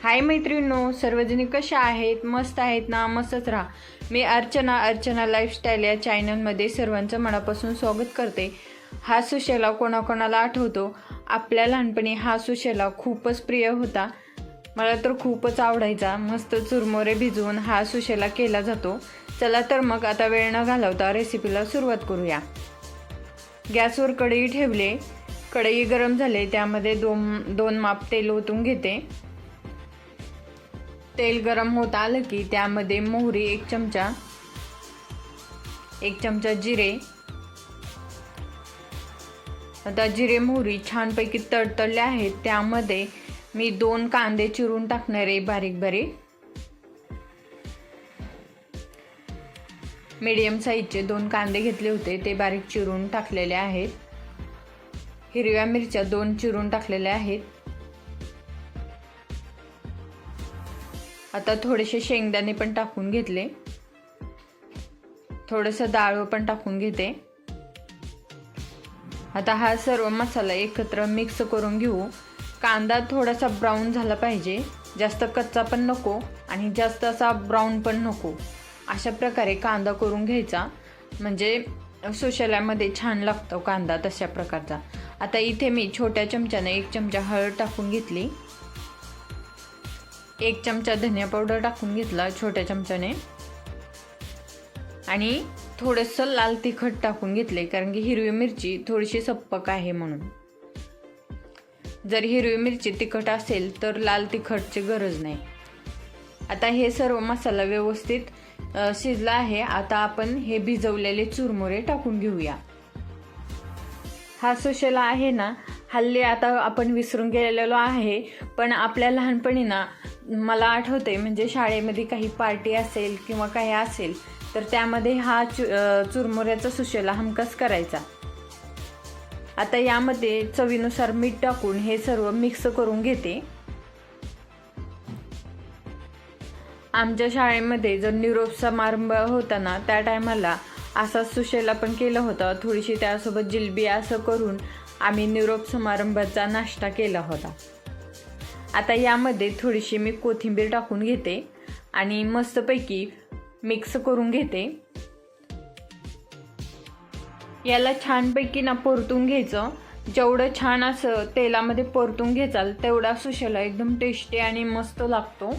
हाय मैत्रिणींनो, सर्वजणी कशा आहेत? मस्त आहेत ना? मस्तच राहा. मी अर्चना लाईफस्टाईल या चॅनलमध्ये सर्वांचं मनापासून स्वागत करते. हा सुशेला कोणाकोणाला आठवतो? आपल्या लहानपणी हा सुशेला खूपच प्रिय होता. मला तर खूपच आवडायचा. मस्त चुरमुरे भिजवून हा सुशेला केला जातो. चला तर मग आता वेळ न घालवता रेसिपीला सुरुवात करूया. गॅसवर कढई ठेवले. कढई गरम झाले, त्यामध्ये दोन माप तेल ओतून घेते. तेल गरम होत आलं की त्यामध्ये मोहरी एक चमचा जिरे. आता जिरे मोहरी छानपैकी तडतडले आहेत. त्यामध्ये मी 2 कांदे चिरून टाकणार आहे. बारीक मीडियम साईजचे 2 कांदे घेतले होते, ते बारीक चिरून टाकलेले आहेत. हिरव्या मिरच्या 2 चिरून टाकलेल्या आहेत. आता थोडेसे शेंगदाणे पण टाकून घेतले. थोडंसं डाळ पण टाकून घेते. आता हा सर्व मसाला एकत्र मिक्स करून घेऊ. कांदा थोडासा ब्राऊन झाला पाहिजे, जास्त कच्चा पण नको आणि जास्त असा ब्राऊन पण नको. अशा प्रकारे कांदा करून घ्यायचा, म्हणजे सुशेल्यामध्ये छान लागतो कांदा तशा प्रकारचा. आता इथे मी छोट्या चमच्याने 1 चमचा हळद टाकून घेतली. 1 चमचा धनिया पावडर टाकून घेतला छोट्या चमच्याने आणि थोडंसं लाल तिखट टाकून घेतले, कारण की हिरवी मिरची थोडीशी सप्पक आहे म्हणून. जर हिरवी मिरची तिखट असेल तर लाल तिखटची गरज नाही. आता हे सर्व मसाला व्यवस्थित शिजला आहे. आता आपण हे भिजवलेले चुरमुरे टाकून घेऊया. हा सुशेला आहे ना, हल्ली आता आपण विसरून गेलेलो आहे, पण आपल्या लहानपणी ना मला आठवते, म्हणजे शाळेमध्ये काही पार्टी असेल किंवा काही असेल तर त्यामध्ये हा चुरमुऱ्याचा सुशेला हमखास करायचा. आता यामध्ये चवीनुसार मीठ टाकून हे सर्व मिक्स करून घेते. आमच्या शाळेमध्ये जर निरोप समारंभ होता ना, त्या टायमाला असा सुशेला पण केला होता. थोडीशी त्यासोबत जिलबी असं करून आम्ही निरोप समारंभाचा नाश्ता केला होता. आता यामध्ये थोडीशी मी कोथिंबीर टाकून घेते आणि मस्तपैकी मिक्स करून घेते. याला छानपैकी ना परतून घ्यायचं. जेवढं छान असं तेलामध्ये परतून घ्याल तेवढा सुशेला एकदम टेस्टी आणि मस्त लागतो.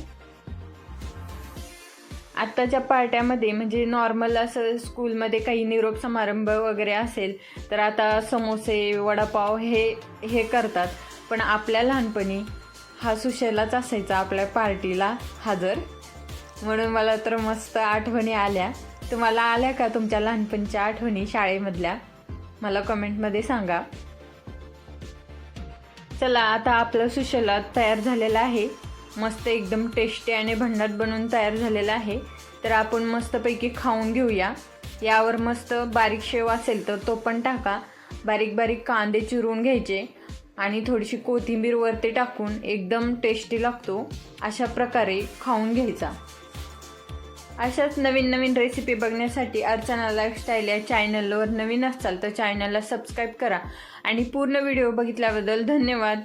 आत्ताच्या पार्ट्यामध्ये म्हणजे नॉर्मल असं स्कूलमध्ये काही निरोप समारंभ वगैरे असेल तर आता समोसे वडापाव हे करतात, पण आपल्या लहानपणी हा सुशेलाच असायचा आपल्या पार्टीला हजर. म्हणून मला तर मस्त आठवणी आल्या. तुम्हाला आल्या का तुमच्या लहानपणीच्या आठवणी शाळेमधल्या? मला कमेंटमध्ये सांगा. चला, आता आपलं सुशेला तयार झालेला आहे. मस्त एकदम टेस्टी आणि भन्नाट बनवून तयार झालेला आहे. तर आपण मस्तपैकी खाऊन घेऊया. यावर मस्त बारीक शेव असेल तर तो पण टाका. बारीक कांदे चिरून घ्यायचे आणि थोडीशी कोथिंबीर वरती टाकून एकदम टेस्टी लागतो. अशा प्रकारे खाऊन घ्यायचा. अशाच नवीन रेसिपी बघण्यासाठी अर्चना लाईफस्टाईल या चॅनलवर नवीन असाल तर चॅनलला सबस्क्राईब करा आणि पूर्ण व्हिडिओ बघितल्याबद्दल धन्यवाद.